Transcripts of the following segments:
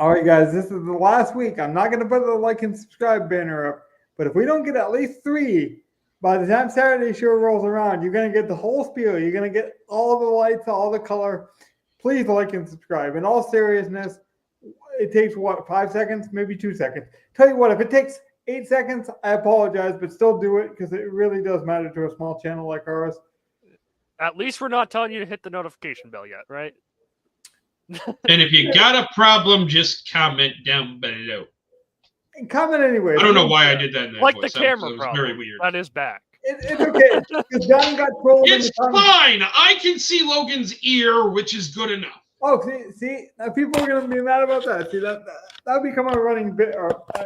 All right, guys, this is the last week. I'm not going to put the like and subscribe banner up, but if we don't get at least 3 by the time Saturday show rolls around, you're going to get the whole spiel. You're going to get all the lights, all the color. Please like and subscribe. In all seriousness, it takes, 5 seconds? Maybe 2 seconds. Tell you what, if it takes 8 seconds, I apologize, but still do it because it really does matter to a small channel like ours. At least we're not telling you to hit the notification bell yet, right? And if you got a problem, just comment down below. And comment anyway. I don't know why I did that in that like voice. the camera that was problem. very weird. That is back. It's okay. Because John got trolled. It's fine. I can see Logan's ear, which is good enough. Oh, see, now people are going to be mad about that. See, that'll become a running bit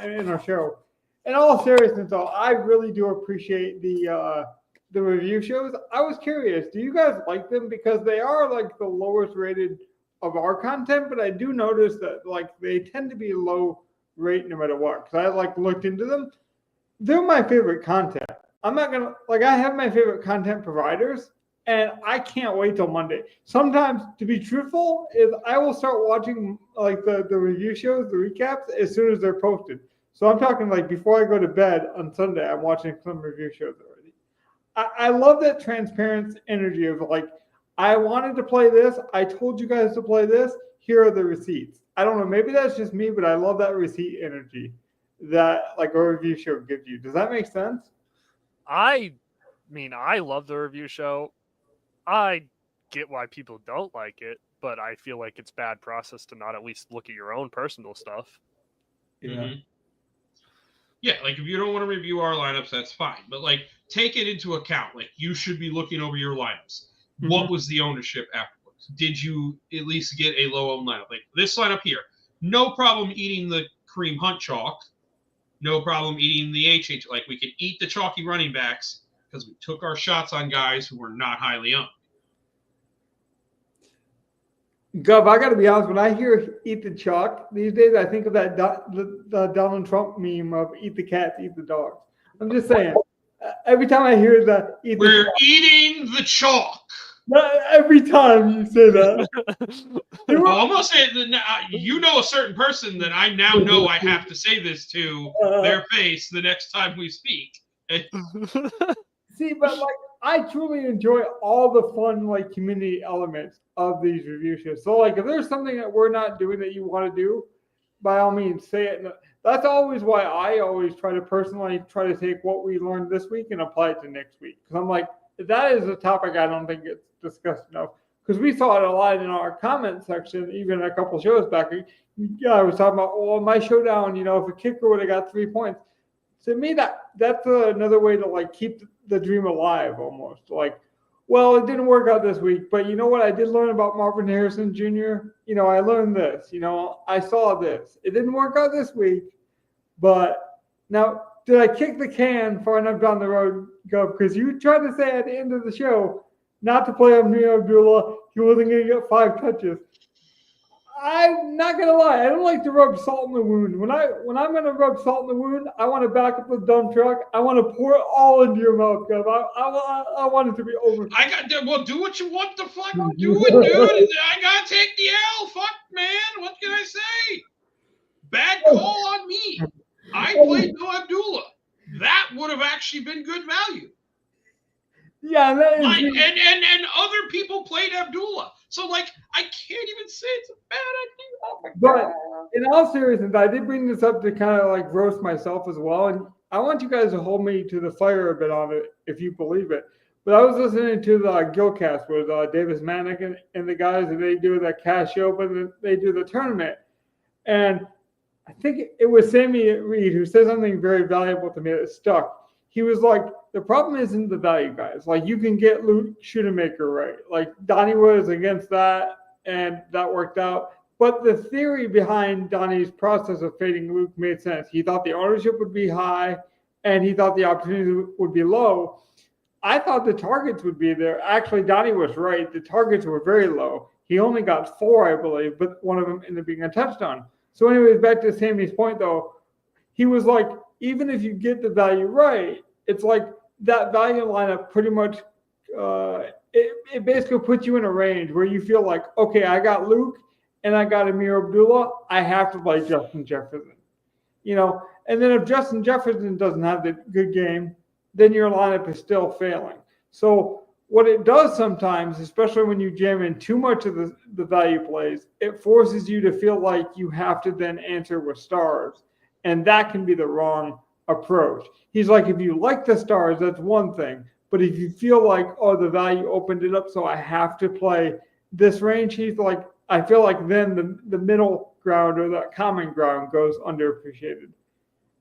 in our show. In all seriousness, though, I really do appreciate the review shows. I was curious, do you guys like them? Because they are like the lowest rated of our content, but I do notice that like they tend to be low rate no matter what. Because I like looked into them. They're my favorite content. I'm not going to, I have my favorite content providers. And I can't wait till Monday. Sometimes, to be truthful, is I will start watching like the review shows, the recaps, as soon as they're posted. So I'm talking like before I go to bed on Sunday, I'm watching some review shows already. I love that transparent energy of like, I wanted to play this. I told you guys to play this. Here are the receipts. I don't know. Maybe that's just me, but I love that receipt energy that like a review show gives you. Does that make sense? I mean, I love the review show. I get why people don't like it, but I feel like it's bad process to not at least look at your own personal stuff. Yeah. Mm-hmm. Yeah, like if you don't want to review our lineups, that's fine. But like take it into account. Like you should be looking over your lineups. Mm-hmm. What was the ownership afterwards? Did you at least get a low owned lineup? Like this lineup here, no problem eating the Kareem Hunt chalk. No problem eating the HH. Like we could eat the chalky running backs because we took our shots on guys who were not highly owned. Gov, I got to be honest. When I hear "eat the chalk" these days, I think of that the Donald Trump meme of "eat the cats, eat the dogs." I'm just saying. Every time I hear that, we're eating the chalk. Every time you say that, almost you know a certain person that I now know I have to say this to their face the next time we speak. See, but like I truly enjoy all the fun like community elements of these review shows. So like if there's something that we're not doing that you want to do, by all means say it. That's always why I always try to personally try to take what we learned this week and apply it to next week. Because I'm like, that is a topic I don't think it's discussed enough. Because we saw it a lot in our comment section, even a couple shows back. Yeah, I was talking about, well, my showdown, if a kicker would have got 3 points. To me, that's another way to like keep the dream alive almost. Like, well, it didn't work out this week, but you know what? I did learn about Marvin Harrison Jr. I learned this. I saw this. It didn't work out this week, but now did I kick the can far enough down the road, Gov? Because you tried to say at the end of the show not to play Amir Abdullah. He wasn't going to get 5 touches. I'm not gonna lie. I don't like to rub salt in the wound. When I'm gonna rub salt in the wound, I want to back up the dump truck. I want to pour it all into your mouth, Gov. I want it to be over. Well, do what you want to fucking do it, dude. I gotta take the L. Fuck, man. What can I say? Bad call on me. I played no Abdullah. That would have actually been good value. Yeah, and other people played Abdullah. So, like, I can't even say it's a bad idea. Oh my God. But in all seriousness, I did bring this up to kind of like roast myself as well. And I want you guys to hold me to the fire a bit on it, if you believe it. But I was listening to the Gilcast with Davis Manick and the guys, and they do the cash open, and they do the tournament. And I think it was Sammy Reed who said something very valuable to me that stuck. He was like, the problem isn't the value, guys. Like, you can get Luke Schoonmaker right. Like, Donnie was against that, and that worked out. But the theory behind Donnie's process of fading Luke made sense. He thought the ownership would be high, and he thought the opportunity would be low. I thought the targets would be there. Actually, Donnie was right. The targets were very low. He only got 4, I believe, but one of them ended up being a touchdown. So anyways, back to Sammy's point, though. He was like, even if you get the value right, it's like that value lineup pretty much, it basically puts you in a range where you feel like, okay, I got Luke and I got Amir Abdullah, I have to play Justin Jefferson. And then if Justin Jefferson doesn't have the good game, then your lineup is still failing. So what it does sometimes, especially when you jam in too much of the value plays, it forces you to feel like you have to then answer with stars. And that can be the wrong approach. He's like, if you like the stars, that's one thing. But if you feel like, oh, the value opened it up, so I have to play this range, he's like, I feel like then the middle ground or that common ground goes underappreciated.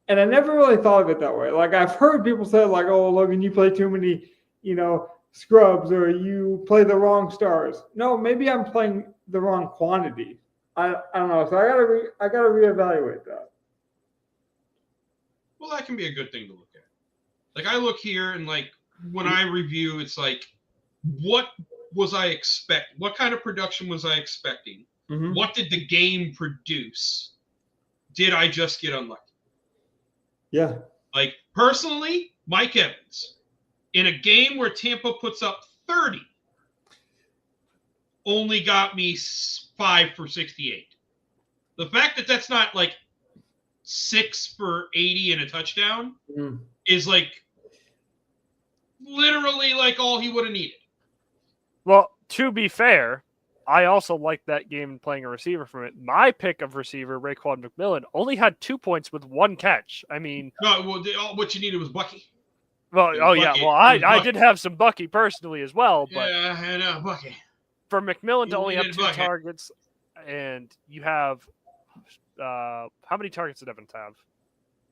And I never really thought of it that way. Like I've heard people say like, oh, Logan, you play too many, scrubs or you play the wrong stars. No, maybe I'm playing the wrong quantity. I don't know. So I gotta reevaluate that. Well, that can be a good thing to look at. Like I look here and like when I review, it's like, what was I expect? What kind of production was I expecting? Mm-hmm. What did the game produce? Did I just get unlucky? Yeah. Like personally, Mike Evans, in a game where Tampa puts up 30, only got me 5 for 68. The fact that that's not like 6 for 80 and a touchdown is like literally like all he would have needed. Well, to be fair, I also like that game playing a receiver from it. My pick of receiver, Raekwon McMillan, only had 2 points with 1 catch. I mean, no, well, what you needed was Bucky. Well, Bucky. yeah. Well, I did have some Bucky personally as well, but yeah, I know Bucky. For McMillan to only have 2 Bucky. targets, and you have how many targets did Evans have?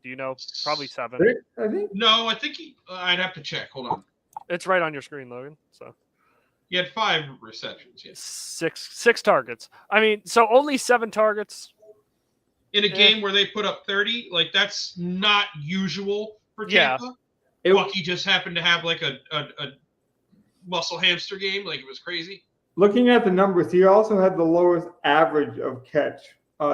Do you know? Probably 7. I think. No, I think I'd have to check. Hold on. It's right on your screen, Logan. So he had 5 receptions. Yes. 6 targets. I mean, so only 7 targets in a game where they put up 30. Like that's not usual for Tampa. Yeah. Bucky just happened to have like a muscle hamster game. Like it was crazy. Looking at the numbers, he also had the lowest average of catch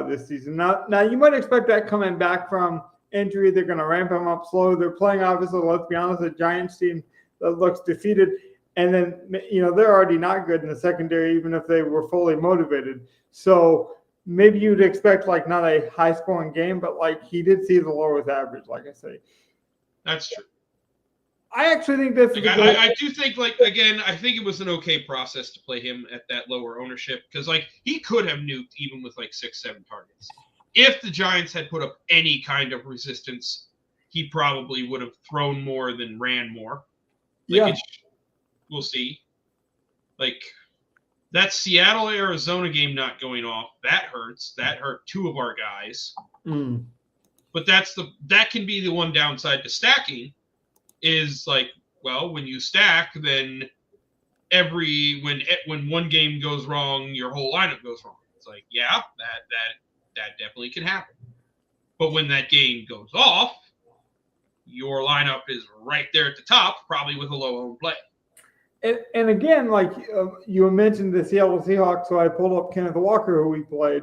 this season. Now you might expect that coming back from injury. They're going to ramp him up slow. They're playing, obviously, let's be honest, a Giants team that looks defeated. And then, they're already not good in the secondary, even if they were fully motivated. So maybe you'd expect like not a high scoring game, but like he did see the lowest average, like I say. That's true. I actually think this is I do think, like, again, I think it was an okay process to play him at that lower ownership because, like, he could have nuked even with, like, 6-7 targets. If the Giants had put up any kind of resistance, he probably would have thrown more than ran more. Like, we'll see. Like, that Seattle-Arizona game not going off, that hurts. That hurt 2 of our guys. But that can be the one downside to stacking. Is like, well, when you stack, then when one game goes wrong, your whole lineup goes wrong. It's like, yeah, that definitely can happen. But when that game goes off, your lineup is right there at the top, probably with a low-owned play. And again, like you mentioned the Seattle Seahawks, so I pulled up Kenneth Walker, who we played.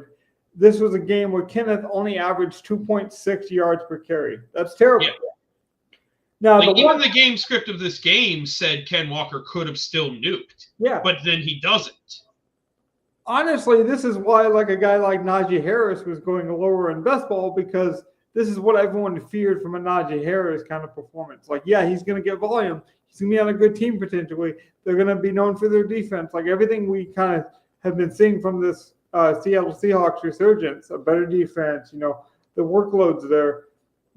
This was a game where Kenneth only averaged 2.6 yards per carry. That's terrible. Yeah. Now, even the game script of this game said Ken Walker could have still nuked. Yeah. But then he doesn't. Honestly, this is why like a guy like Najee Harris was going lower in best ball, because this is what everyone feared from a Najee Harris kind of performance. Like, yeah, he's going to get volume. He's going to be on a good team potentially. They're going to be known for their defense. Like everything we kind of have been seeing from this Seattle Seahawks resurgence, a better defense, the workload's there.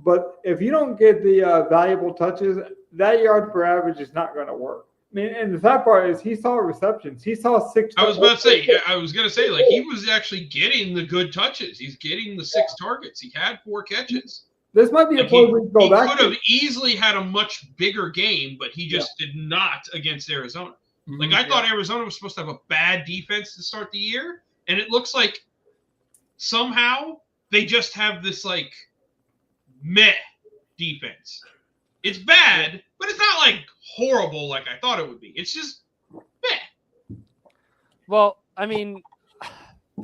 But if you don't get the valuable touches, that yards per average is not going to work. I mean, and the sad part is he saw receptions. He saw 6. I was going to say, like, he was actually getting the good touches. He's getting the 6 targets. He had 4 catches. This might be a play we go back to. He could have easily had a much bigger game, but he just did not against Arizona. Like, I thought Arizona was supposed to have a bad defense to start the year, and it looks like somehow they just have this, like, meh defense. It's bad, but it's not like horrible like I thought it would be. It's just meh. Well, I mean,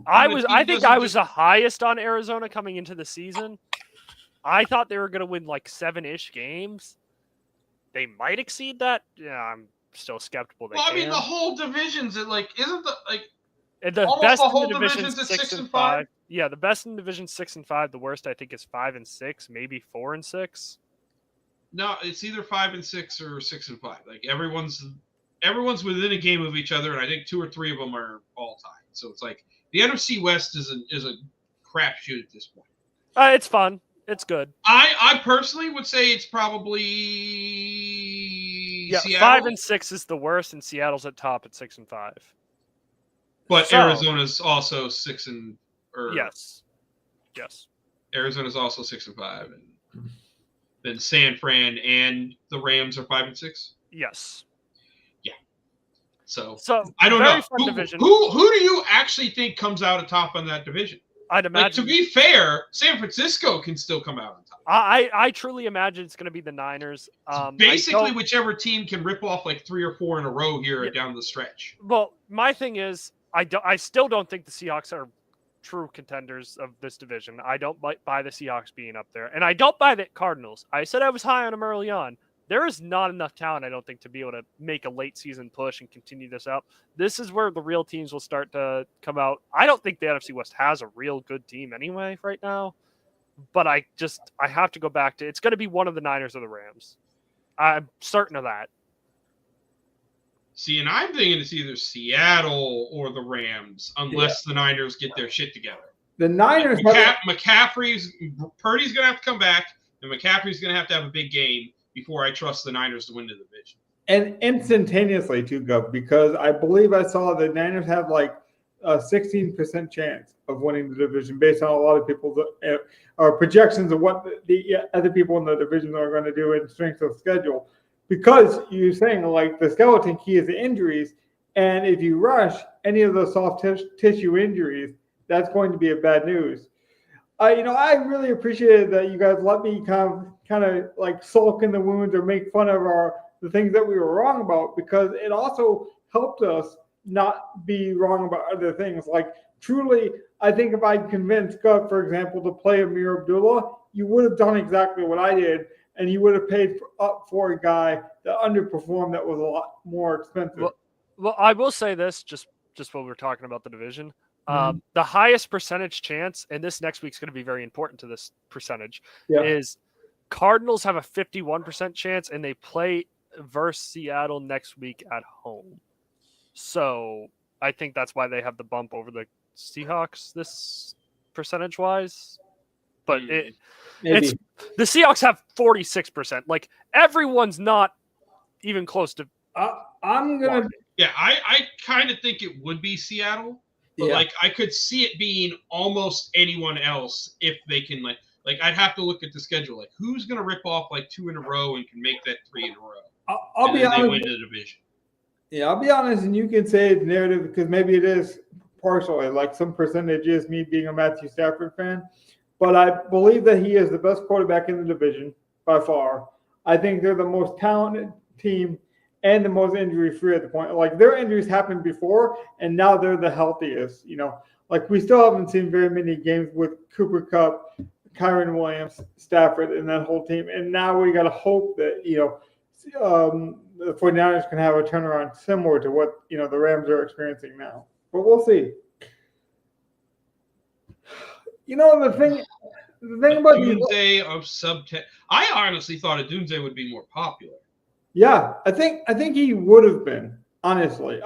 I think I was the highest on Arizona coming into the season. I thought they were going to win like 7-ish games. They might exceed that. Yeah, I'm still skeptical. Well, I mean, the whole division's like, isn't the like The Almost best the in whole the division division's at 6 and 5. Yeah, the best in division 6 and 5. The worst I think is 5 and 6, maybe 4 and 6. No, it's either 5 and 6 or 6 and 5. Like everyone's within a game of each other, and I think 2 or 3 of them are all tied. So it's like the NFC West is a crapshoot at this point. It's fun. It's good. I personally would say it's probably Seattle. 5 and 6 is the worst, and Seattle's at top at 6 and 5. But Arizona's also 6 and yes. Arizona's also 6 and 5, and then San Fran and the Rams are 5 and 6. Yes. Yeah. So I don't know fun division. Who do you actually think comes out on top on that division? I'd imagine. To be fair, San Francisco can still come out on top. I truly imagine it's going to be the Niners. Basically, whichever team can rip off like 3 or 4 in a row here down the stretch. Well, my thing is, I still don't think the Seahawks are true contenders of this division. I don't buy the Seahawks being up there, and I don't buy the Cardinals. I said I was high on them early on. There is not enough talent, I don't think, to be able to make a late season push and continue this out. This is where the real teams will start to come out. I don't think the NFC West has a real good team anyway right now, but I have to go back to it's going to be one of the Niners or the Rams. I'm certain of that. See, and I'm thinking it's either Seattle or the Rams, unless the Niners get their shit together. The Niners Purdy's going to have to come back, and McCaffrey's going to have a big game before I trust the Niners to win the division. And instantaneously, too, Gov, because I believe I saw the Niners have like a 16% chance of winning the division based on a lot of people's projections of what the other people in the division are going to do in strength of schedule. Because you're saying like the skeleton key is the injuries, and if you rush any of those soft tissue injuries, that's going to be a bad news. I really appreciated that you guys let me kind of like sulk in the wounds or make fun of the things that we were wrong about, because it also helped us not be wrong about other things. Like truly, I think if I convinced Gov, for example, to play Amir Abdullah, you would have done exactly what I did, and you would have paid up for a guy that underperformed that was a lot more expensive. Well, I will say this, just while we're talking about the division. The highest percentage chance, and this next week's going to be very important to this percentage, is Cardinals have a 51% chance, and they play versus Seattle next week at home. So I think that's why they have the bump over the Seahawks this percentage-wise. But it's the Seahawks have 46%. Like everyone's not even close to. I'm gonna. Yeah, I kind of think it would be Seattle. But like I could see it being almost anyone else if they can like I'd have to look at the schedule. Like who's gonna rip off like 2 in a row and can make that 3 in a row? I'll be honest. They win the division. Yeah, I'll be honest, and you can say it's narrative because maybe it is partially like some percentage is me being a Matthew Stafford fan, but I believe that he is the best quarterback in the division by far. I think they're the most talented team and the most injury-free at the point. Like their injuries happened before, and now they're the healthiest. Like we still haven't seen very many games with Cooper Kupp, Kyron Williams, Stafford, and that whole team. And now we got to hope that the 49ers can have a turnaround similar to what the Rams are experiencing now. But we'll see. The thing about Dunze of sub-10. I honestly thought a Dunze would be more popular. Yeah, I think he would have been, honestly.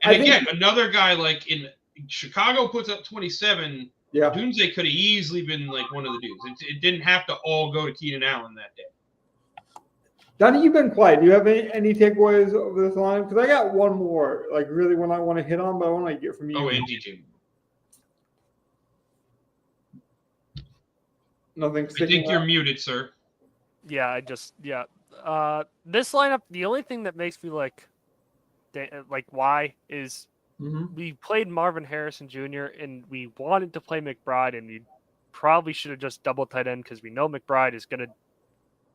Another guy like in Chicago puts up 27. Yeah, Dunze could have easily been like one of the dudes. It didn't have to all go to Keenan Allen that day. Donnie, you've been quiet. Do you have any takeaways over this line? Because I got one more, like really one I want to hit on, but I want to get from you. Oh, and DJ. Nothing. I think you're muted, sir. Yeah, this lineup, the only thing that makes me like why is we played Marvin Harrison Jr. and we wanted to play McBride, and we probably should have just double tight end because we know McBride is going to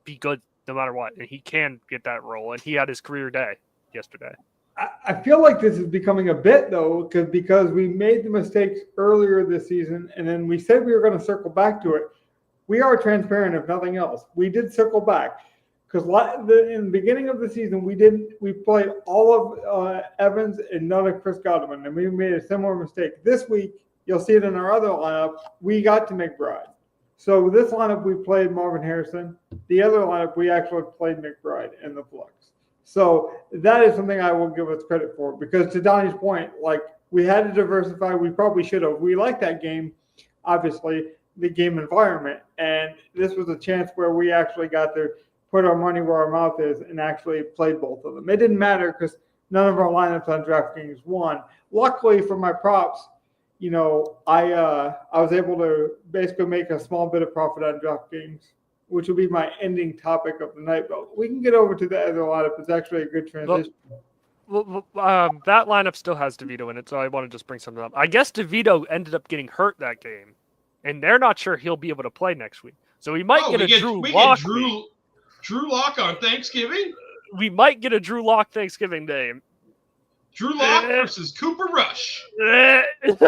be good no matter what, and he can get that role, and he had his career day yesterday. I feel like this is becoming a bit though, because we made the mistakes earlier this season, and then we said we were going to circle back to it. We are transparent, if nothing else. We did circle back. because in the beginning of the season, we played all of Evans and none of Chris Godwin, and we made a similar mistake. This week, you'll see it in our other lineup, we got to McBride. So this lineup, we played Marvin Harrison. The other lineup, we actually played McBride in the flex. So that is something I will give us credit for, because to Donnie's point, like, we had to diversify. We probably should have. We liked that game, obviously, the game environment. And this was a chance where we actually got to put our money where our mouth is and actually play both of them. It didn't matter because none of our lineups on DraftKings won. Luckily for my props, you know, I was able to basically make a small bit of profit on DraftKings, which will be my ending topic of the night. But we can get over to the other lineup. It's actually a good transition. Well, that lineup still has DeVito in it, so I want to just bring something up. I guess DeVito ended up getting hurt that game, and they're not sure he'll be able to play next week. So we might get a Drew Lock. Drew Lock on Thanksgiving? We might get a Drew Lock Thanksgiving Day. Drew Lock versus Cooper Rush. that is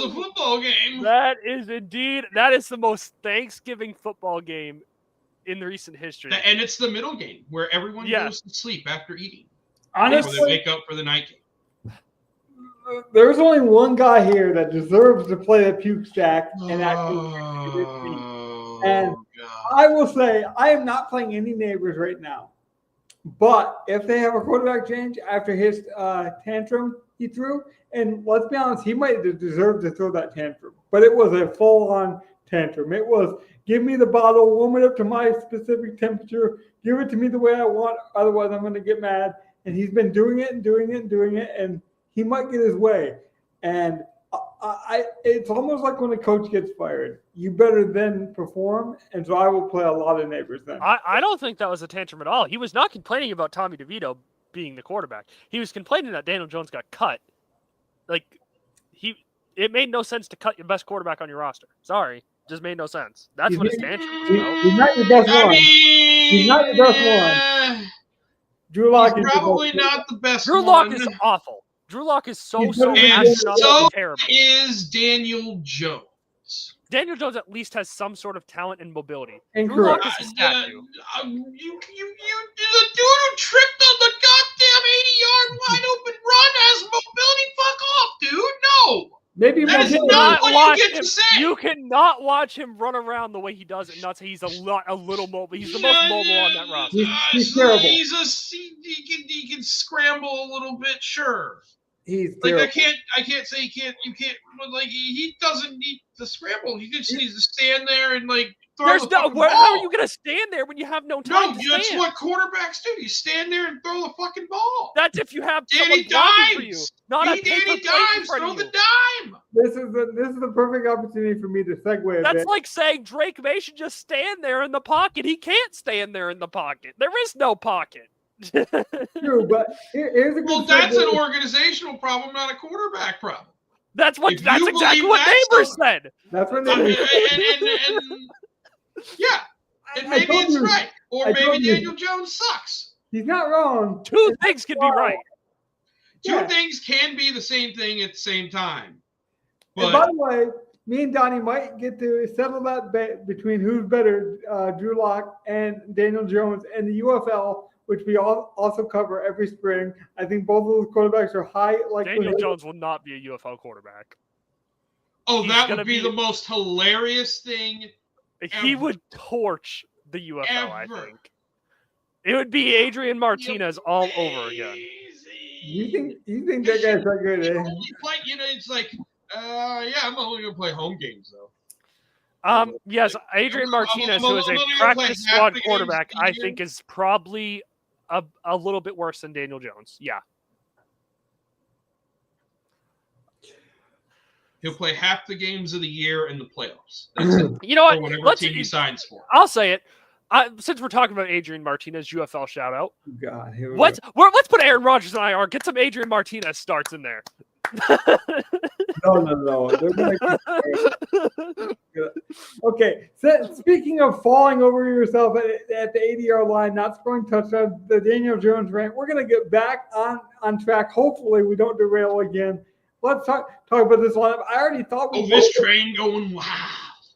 a football game. That is indeed. That is the most Thanksgiving football game in the recent history. And it's the middle game where everyone goes to sleep after eating. Honestly, before they wake up for the night game. There's only one guy here that deserves to play the puke stack and actually. And I will say, I am not playing any neighbors right now. But if they have a quarterback change after his tantrum he threw, and let's be honest, he might deserve to throw that tantrum. But it was a full-on tantrum. It was, give me the bottle, warm it up to my specific temperature, give it to me the way I want, otherwise I'm going to get mad. And he's been doing it, and he might get his way. And it's almost like when a coach gets fired. You better then perform, and so I will play a lot of neighbors then. I don't think that was a tantrum at all. He was not complaining about Tommy DeVito being the quarterback. He was complaining that Daniel Jones got cut. Like, it made no sense to cut your best quarterback on your roster. Sorry. Just made no sense. That's what his tantrum was about. He's not your best one. He's not your best one. Drew Lock is probably not the best Drew Lock is awful. Drew Lock is so terrible. Is Daniel Jones. Daniel Jones at least has some sort of talent and mobility. Incorrect. Drew Lock is a statue. You the dude who tripped on the goddamn 80-yard wide open run has mobility. Fuck off, dude. No. Maybe that is not what you get to say. You cannot watch him run around the way he does and not say he's a little mobile. He's the most mobile on that roster. He's terrible. He can scramble a little bit, sure. He's like terrible. I can't say you can't but like he doesn't need to scramble. He just needs to stand there and like throw the fucking ball. How are you gonna stand there when you have no time to stand? That's what quarterbacks do. You stand there and throw the fucking ball. That's if you have Danny dimes for you. Not a Danny dimes, throw the dime. This is the perfect opportunity for me to segue. That's like saying Drake May should just stand there in the pocket. He can't stand there in the pocket. There is no pocket. True, but here's a good that's an organizational problem, not a quarterback problem. That's exactly what Neighbors said. That's what Neighbors said. Yeah, and maybe it's right, or maybe Daniel Jones sucks. He's not wrong. Two things can be right. Two things can be the same thing at the same time. But, and by the way, me and Donnie might get to settle that bet between who's better, Drew Lock and Daniel Jones, and the UFL, which we also cover every spring. I think both of those quarterbacks are high. Daniel Jones will not be a UFL quarterback. Oh, that would be the most hilarious thing. He would torch the UFL, I think. It would be Adrian Martinez all over again. You think that guy's that good, eh? It's like, I'm only going to play home games, though. Yes, Adrian Martinez, who is a practice squad quarterback, I think is probably a little bit worse than Daniel Jones. Yeah. He'll play half the games of the year in the playoffs. That's it. You know what? Whatever team he signs for. I'll say it. Since we're talking about Adrian Martinez, UFL shout out. God, let's put Aaron Rodgers in IR. Get some Adrian Martinez starts in there. No. Okay. So speaking of falling over yourself at the 80-yard line, not scoring touchdowns, the Daniel Jones rant, we're going to get back on track. Hopefully, we don't derail again. Let's talk about this lineup. I already thought this train going wild.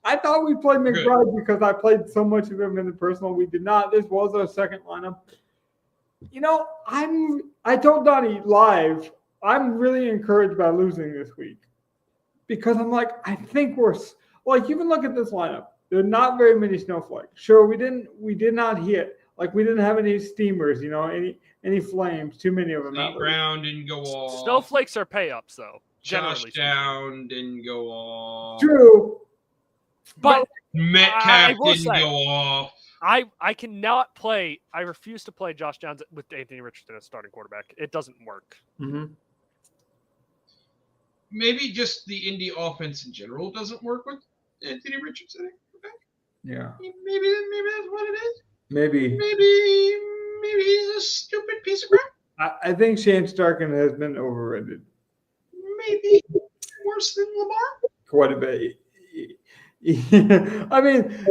I thought we played Good. McBride because I played so much of him in the personal. We did not. This was our second lineup. You know, I told Donnie live, I'm really encouraged by losing this week because I'm like, I think we're like, you can look at this lineup. There are not very many snowflakes. Sure, we did not hit. Like, we didn't have any steamers, you know, any flames, too many of them. St. Brown didn't go off. Snowflakes are pay-ups, though. Josh Down didn't go off. True. But Metcalf didn't go off. I cannot play. I refuse to play Josh Downs with Anthony Richardson as starting quarterback. It doesn't work. Mm-hmm. Maybe just the Indy offense in general doesn't work with Anthony Richardson. Yeah. Maybe that's what it is. Maybe he's a stupid piece of crap. I think Shane Starkin has been overrated. Maybe worse than Lamar. Quite a bit. I mean,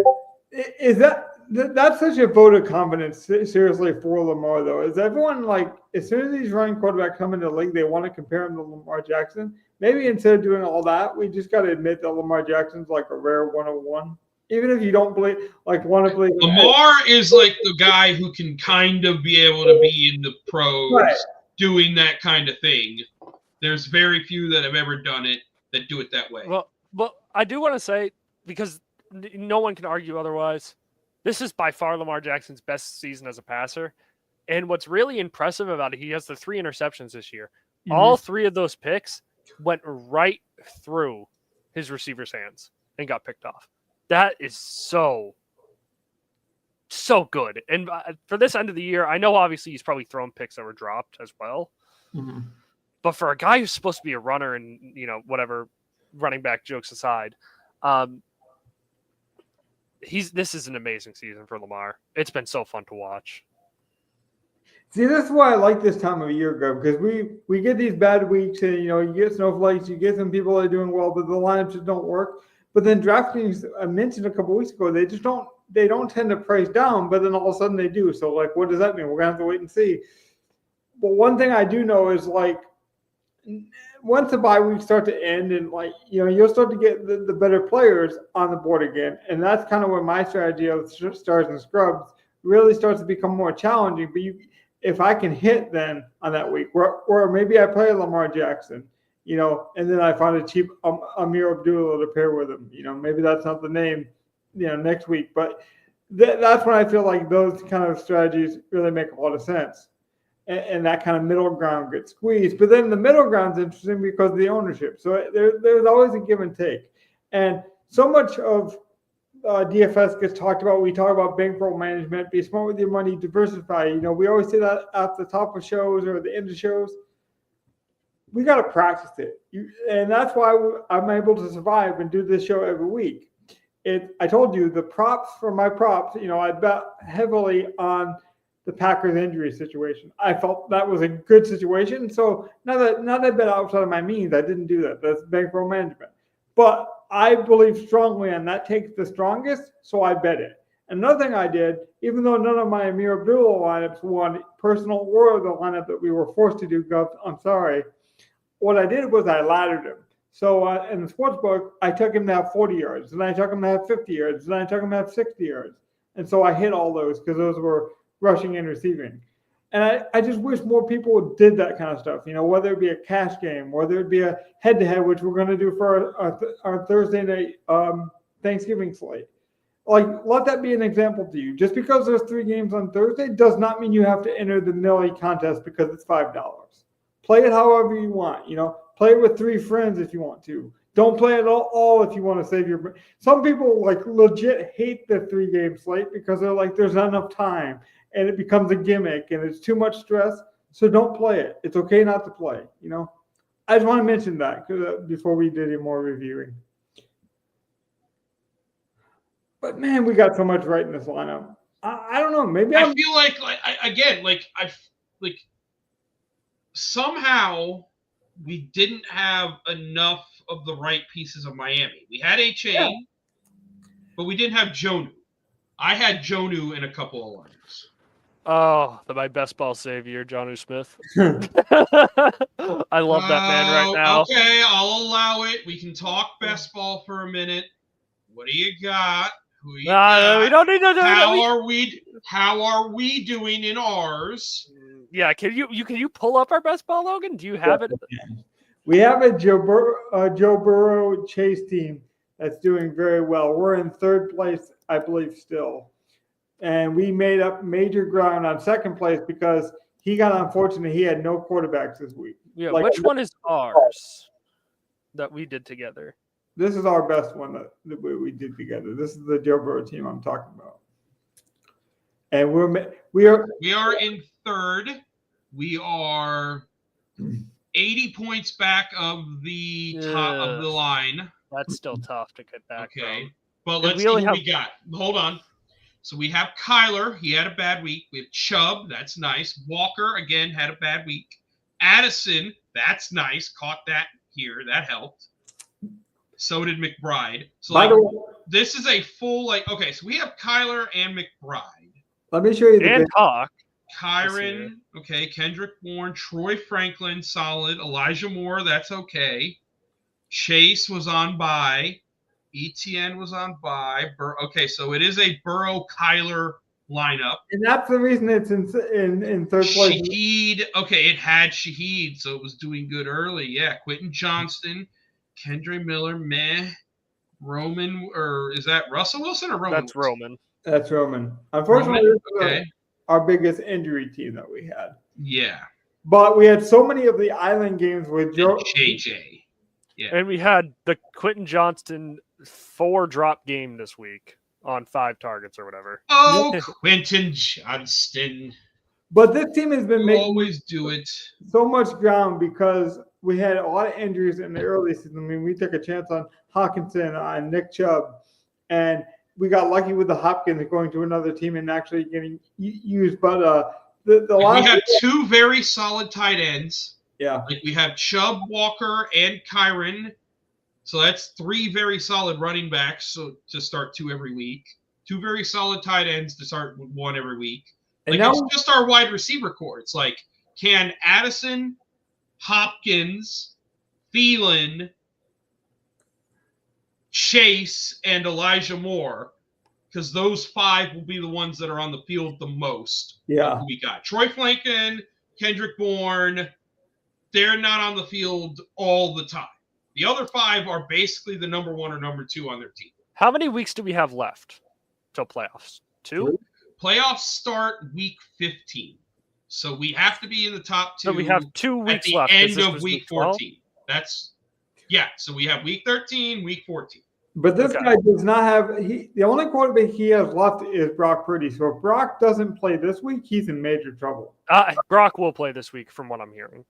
is that's such a vote of confidence, seriously, for Lamar, though? Is everyone like, as soon as these running quarterbacks come into the league, they want to compare him to Lamar Jackson? Maybe instead of doing all that, we just got to admit that Lamar Jackson's like a rare 101. Even if you don't believe, like, want to believe. Lamar is like the guy who can kind of be able to be in the pros doing that kind of thing. There's very few that have ever done it that do it that way. Well, I do want to say, because no one can argue otherwise, this is by far Lamar Jackson's best season as a passer. And what's really impressive about it, he has the 3 interceptions this year. Mm-hmm. All 3 of those picks went right through his receiver's hands and got picked off. That is so good. And for this end of the year, I know obviously he's probably thrown picks that were dropped as well. Mm-hmm. But for a guy who's supposed to be a runner and, you know, whatever, running back jokes aside, this is an amazing season for Lamar. It's been so fun to watch. See, that's why I like this time of year, Greg, because we get these bad weeks and, you know, you get snowflakes, you get some people that are doing well, but the lineups just don't work. But then DraftKings, I mentioned a couple weeks ago, they don't tend to price down, but then all of a sudden they do. So, like, what does that mean? We're going to have to wait and see. But one thing I do know is, like, once the bye weeks start to end and, like, you know, you'll start to get the better players on the board again. And that's kind of where my strategy of stars and scrubs really starts to become more challenging. But if I can hit then on that week, or maybe I play Lamar Jackson, you know, and then I find a cheap Amir Abdullah to pair with him. You know, maybe that's not the name, you know, next week. But that's when I feel like those kind of strategies really make a lot of sense. And that kind of middle ground gets squeezed. But then the middle ground is interesting because of the ownership. So there's always a give and take. And so much of DFS gets talked about. We talk about bankroll management, be smart with your money, diversify. You know, we always say that at the top of shows or the end of shows. We got to practice it. And that's why I'm able to survive and do this show every week. I told you the props for my props, you know, I bet heavily on the Packers injury situation. I felt that was a good situation. So now that I bet outside of my means, I didn't do that. That's bankroll management. But I believe strongly and that takes the strongest, so I bet it. Another thing I did, even though none of my Amir Abdullah lineups won personal or the lineup that we were forced to do, I'm sorry. What I did was I laddered him. So in the sports book, I took him to have 40 yards, and I took him to have 50 yards, and I took him to have 60 yards. And so I hit all those because those were rushing and receiving. And I just wish more people did that kind of stuff, you know, whether it be a cash game, whether it be a head-to-head, which we're going to do for our Thursday night Thanksgiving slate. Like, let that be an example to you. Just because there's 3 games on Thursday does not mean you have to enter the Millie contest because it's $5. Play it however you want, you know. Play it with 3 friends if you want to. Don't play it all if you want to save your. Some people like legit hate the 3-game slate because they're like, there's not enough time and it becomes a gimmick and it's too much stress. So don't play it. It's okay not to play. You know, I just want to mention that before we did any more reviewing. But man, we got so much right in this lineup. I don't know. Maybe I feel like somehow we didn't have enough of the right pieces of Miami. We had H.A., but we didn't have Jonnu. I had Jonnu in a couple of lines. Oh, my best ball savior, Jonnu Smith. I love that man right now. Okay, I'll allow it. We can talk best ball for a minute. What do you got? Who you No, got? we don't need to do How are we doing in ours? Yeah, can you pull up our best ball, Logan? Do you have it? We have a Joe Burrow Chase team that's doing very well. We're in third place, I believe, still. And we made up major ground on second place because he got unfortunate. He had no quarterbacks this week. Yeah, Like, which one is ours that we did together? This is our best one that we did together. This is the Joe Burrow team I'm talking about. And we are in third. We are 80 points back of the top of the line. That's still tough to get back. Okay, from. but let's see what we got. Hold on. So we have Kyler. He had a bad week. We have Chubb. That's nice. Walker, again, had a bad week. Addison, that's nice. Caught that here. That helped. So did McBride. So this is a full, okay, so we have Kyler and McBride. Let me show you the and Hawk. Kyron, okay. Kendrick Bourne, Troy Franklin, solid. Elijah Moore, that's okay. Chase was on bye. ETN was on bye. Okay, so it is a Burrow-Kyler lineup. And that's the reason it's in third place. Shaheed, okay, it had Shaheed, so it was doing good early. Yeah, Quentin Johnston, Kendre Miller, meh. Roman, or is that Russell Wilson or Roman? That's Roman. That's Roman. Unfortunately, this is our biggest injury team that we had. Yeah. But we had so many of the island games with JJ. Yeah. And we had the Quentin Johnston 4-drop game this week on 5 targets or whatever. Oh, Quentin Johnston. But this team has been making always do it so much ground because we had a lot of injuries in the early season. I mean, we took a chance on Hawkinson, on Nick Chubb, and we got lucky with the Hopkins going to another team and actually getting used. But we have 2 very solid tight ends. Yeah. Like we have Chubb, Walker, and Kyron. So that's 3 very solid running backs. So to start 2 every week. 2 very solid tight ends to start with 1 every week. Like it's just our wide receiver core. It's like, can Addison, Hopkins, Thielen, Chase, and Elijah Moore, because those 5 will be the ones that are on the field the most. Yeah. We got Troy Franklin, Kendrick Bourne. They're not on the field all the time. The other 5 are basically the number 1 or number 2 on their team. How many weeks do we have left till playoffs? 2? Playoffs start week 15. So we have to be in the top 2. So we have 2 weeks left. At the end of week 14. So we have week 13, week 14. But this guy does not have the only quarterback he has left is Brock Purdy. So if Brock doesn't play this week, he's in major trouble. Brock will play this week from what I'm hearing.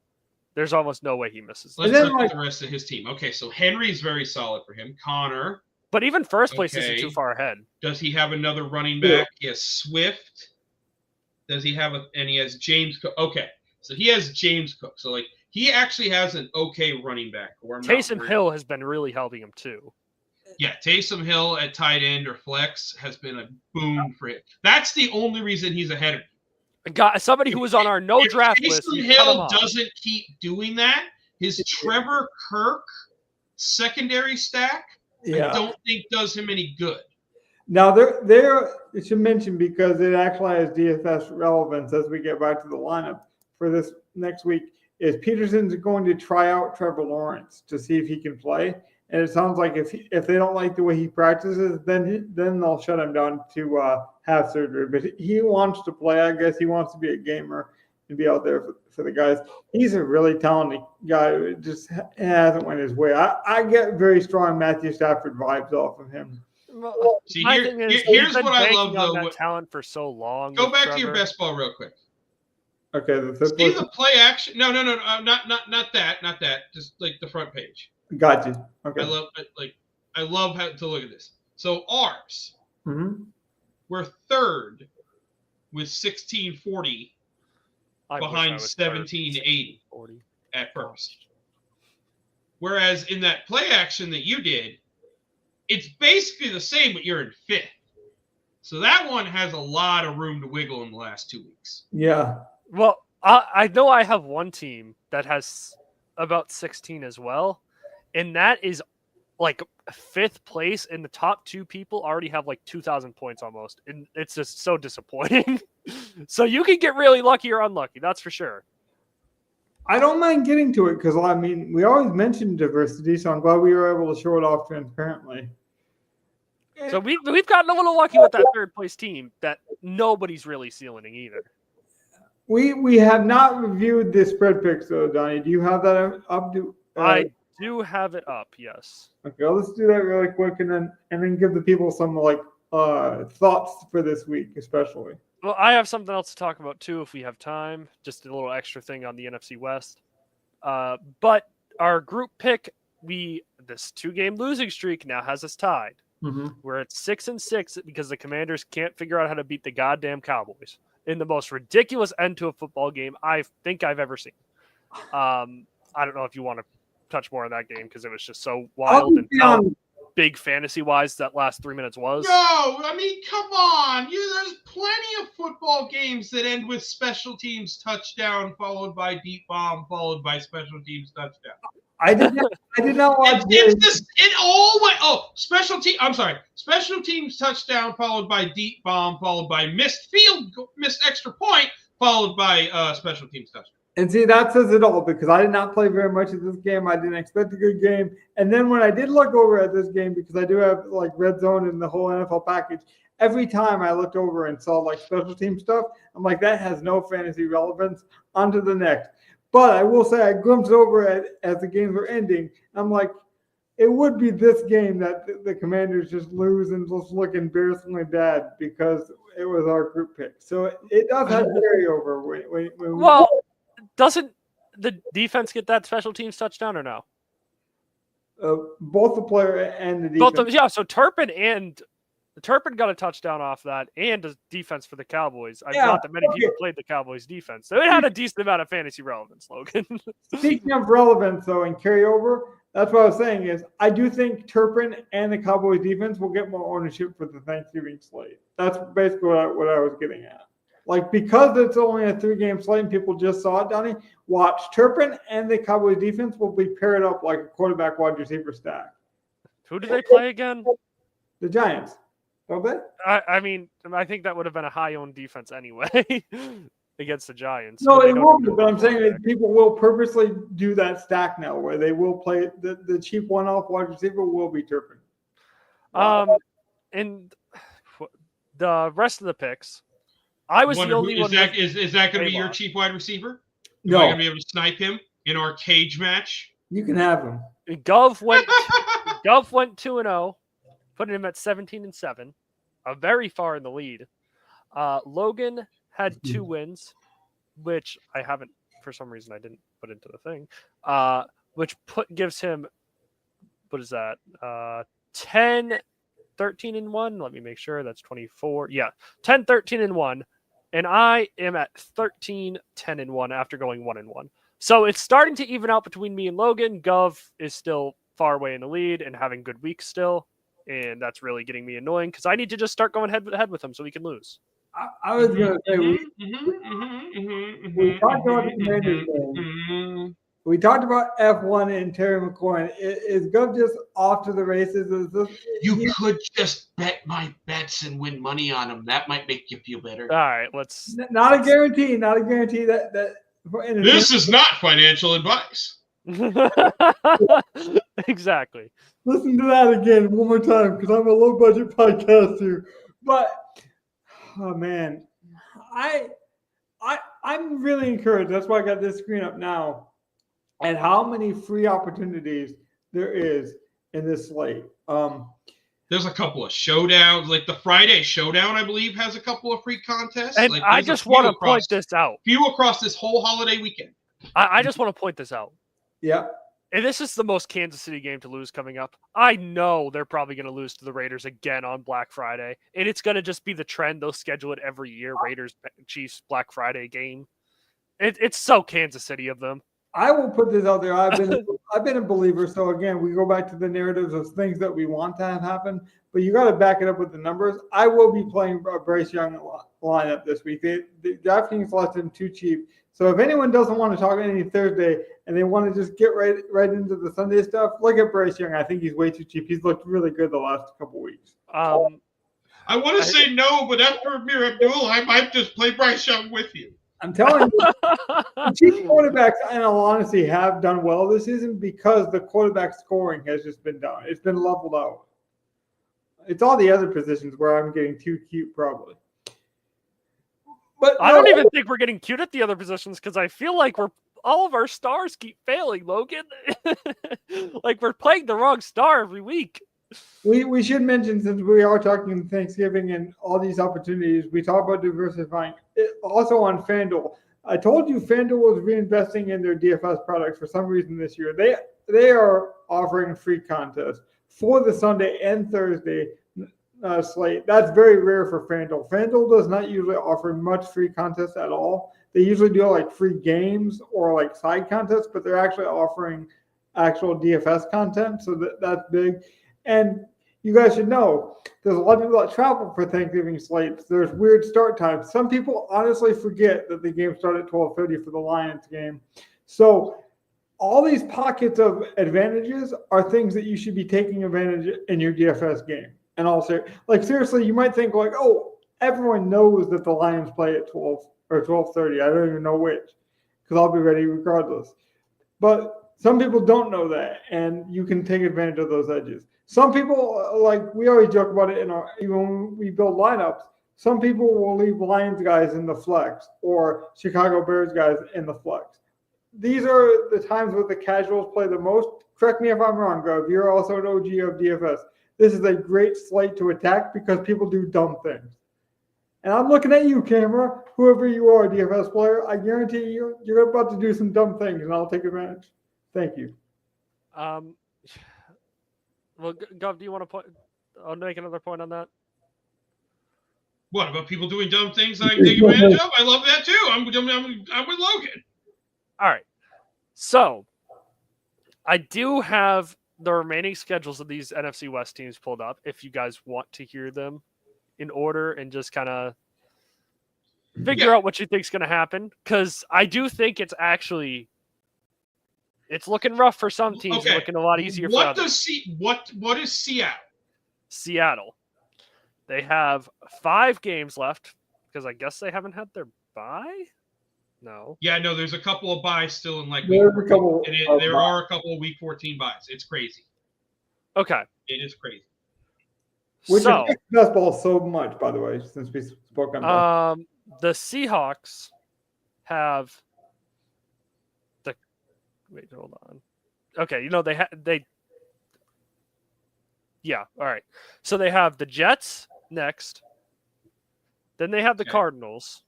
There's almost no way he misses. Let's look at the rest of his team. Okay, so Henry's very solid for him. Connor. But even first place isn't too far ahead. Does he have another running back? He has Swift. Does he have and he has James Cook. Okay, so he has James Cook. So like he actually has an okay running back. Taysom Hill has been really helping him too. Yeah, Taysom Hill at tight end or flex has been a boom for him. That's the only reason he's ahead of me. Somebody who was on our draft list. Taysom Hill doesn't keep doing that. His Trevor Kirk secondary stack, I don't think does him any good. Now, there it should mention because it actually has DFS relevance as we get back to the lineup for this next week, is Peterson's going to try out Trevor Lawrence to see if he can play. And it sounds like if they don't like the way he practices, then they'll shut him down to have surgery. But he wants to play. I guess he wants to be a gamer and be out there for the guys. He's a really talented guy who just hasn't went his way. I get very strong Matthew Stafford vibes off of him. See, here's what I love though. That talent for so long. Go back to your best ball real quick. Okay. See the play action. No, not that. Just like the front page. Got you. Okay. I love how to look at this. So ours, we're third with 1640 behind 1780 at first. Whereas in that play action that you did, it's basically the same, but you're in 5th. So that one has a lot of room to wiggle in the last 2 weeks. Yeah. Well, I know I have one team that has about 16 as well. And that is like 5th place, and the top 2 people already have like 2,000 points almost, and it's just so disappointing. So you can get really lucky or unlucky, that's for sure. I don't mind getting to it because I mean we always mention diversity, so I'm glad we were able to show it off transparently. So we've gotten a little lucky with that 3rd place team that nobody's really ceiling either. We have not reviewed the spread picks though, Donnie. Do you have that up? I do have it up, yes. Okay, let's do that really quick and then give the people some like thoughts for this week, especially. Well, I have something else to talk about too if we have time. Just a little extra thing on the NFC West. But our group pick, this 2-game losing streak now has us tied. Mm-hmm. We're at 6-6 because the Commanders can't figure out how to beat the goddamn Cowboys in the most ridiculous end to a football game I think I've ever seen. I don't know if you want to touch more on that game because it was just so wild and how big fantasy-wise that last 3 minutes was. No, I mean, come on. There's plenty of football games that end with special teams touchdown followed by deep bomb followed by special teams touchdown. I did not watch special teams touchdown followed by deep bomb followed by missed extra point followed by special teams touchdown. And see, that says it all because I did not play very much of this game. I didn't expect a good game. And then when I did look over at this game, because I do have like red zone and the whole NFL package, every time I looked over and saw like special team stuff, I'm like, that has no fantasy relevance. On to the next. But I will say I glimpsed over as the games were ending. I'm like, it would be this game that the Commanders just lose and just look embarrassingly bad because it was our group pick. So it does have carryover. Well, doesn't the defense get that special teams touchdown or no? Both the player and the defense. Both of them, yeah. So Turpin got a touchdown off that and a defense for the Cowboys. Not that many people played the Cowboys defense. So it had a decent amount of fantasy relevance, Logan. Speaking of relevance, though, and carryover, that's what I was saying is I do think Turpin and the Cowboys defense will get more ownership for the Thanksgiving slate. That's basically what I was getting at. Like, because it's only a 3-game slate and people just saw it, Donnie, watch Turpin and the Cowboys defense will be paired up like a quarterback wide receiver stack. Who do they play again? The Giants. Don't they? I mean, I think that would have been a high-owned defense anyway against the Giants. No, it will be, but I'm saying that people will purposely do that stack now where they will play the cheap one-off wide receiver will be Turpin. And the rest of the picks, I was the only one. Is that going to be your cheap wide receiver? No. Am I going to be able to snipe him in our cage match? You can have him. Gov went 2-0, putting him at 17-7, very far in the lead. Logan had 2 wins, which I haven't, for some reason, I didn't put into the thing. Which gives him, what is that? 10-13-1. Let me make sure that's 24. Yeah, 10-13-1. And I am at 13-10-1 after going 1-1. So it's starting to even out between me and Logan. Gov is still far away in the lead and having good weeks still. And that's really getting me annoying because I need to just start going head to head with him so we can lose. I was going to say, we talked about the Commanders game. We talked about F1 and Terry McLaurin. Is Gov just off to the races? You could just bet my bets and win money on him. That might make you feel better. All right, let's. Not a guarantee. Not a guarantee that. This is not financial advice. Exactly. Listen to that again one more time because I'm a low budget podcast here. But oh man, I'm really encouraged. That's why I got this screen up now. And how many free opportunities there is in this slate. There's a couple of showdowns, like the Friday showdown, I believe, has a couple of free contests. And like, I just want to point this out. Few across this whole holiday weekend. I just want to point this out. Yeah. And this is the most Kansas City game to lose coming up. I know they're probably going to lose to the Raiders again on Black Friday. And it's going to just be the trend. They'll schedule it every year. Raiders, Chiefs, Black Friday game. It's so Kansas City of them. I will put this out there. I've been a believer. So again, we go back to the narratives of things that we want to have happen, but you got to back it up with the numbers. I will be playing a Bryce Young lineup this week. The DraftKings left him too cheap. So if anyone doesn't want to talk any Thursday and they want to just get right into the Sunday stuff, look at Bryce Young. I think he's way too cheap. He's looked really good the last couple of weeks. I want to say no, but after Amir Abdul, I might just play Bryce Young with you. I'm telling you, the cheap quarterbacks, in all honesty, have done well this season because the quarterback scoring has just been down. It's been leveled out. It's all the other positions where I'm getting too cute, probably. But I don't even think we're getting cute at the other positions because I feel like all of our stars keep failing, Logan. Like we're playing the wrong star every week. We should mention, since we are talking Thanksgiving and all these opportunities, we talk about diversifying. Also on FanDuel, I told you FanDuel was reinvesting in their DFS products for some reason this year. They are offering free contests for the Sunday and Thursday slate. That's very rare for FanDuel. FanDuel does not usually offer much free contests at all. They usually do like free games or like side contests, but they're actually offering actual DFS content. So that's big. And you guys should know, there's a lot of people that travel for Thanksgiving slates. There's weird start times. Some people honestly forget that the game started at 12:30 for the Lions game. So all these pockets of advantages are things that you should be taking advantage in your DFS game. And also, like seriously, you might think like, oh, everyone knows that the Lions play at 12 or 12:30. I don't even know which, because I'll be ready regardless. But some people don't know that, and you can take advantage of those edges. Some people, like we always joke about it even when we build lineups, some people will leave Lions guys in the flex or Chicago Bears guys in the flex. These are the times where the casuals play the most. Correct me if I'm wrong, Gov. You're also an OG of DFS. This is a great slate to attack because people do dumb things. And I'm looking at you, camera, whoever you are, DFS player. I guarantee you're about to do some dumb things, and I'll take advantage. Thank you. Well, Gov, do you want to I'll make another point on that? What about people doing dumb things that I can take advantage of? I love that too. I'm with Logan. All right. So I do have the remaining schedules of these NFC West teams pulled up if you guys want to hear them in order and just kind of figure out what you think is going to happen. Because I do think it's looking rough for some teams. Okay. Looking a lot easier for others. What is Seattle? Seattle. They have 5 games left because I guess they haven't had their bye. No. Yeah, no. There's a couple of buys still in like there are a couple of week 14 buys. It's crazy. Okay. It is crazy. Which affects best ball so much, by the way, since we spoke on that. The Seahawks have Wait, hold on. Okay, yeah, all right. So they have the Jets next. Then they have the Cardinals.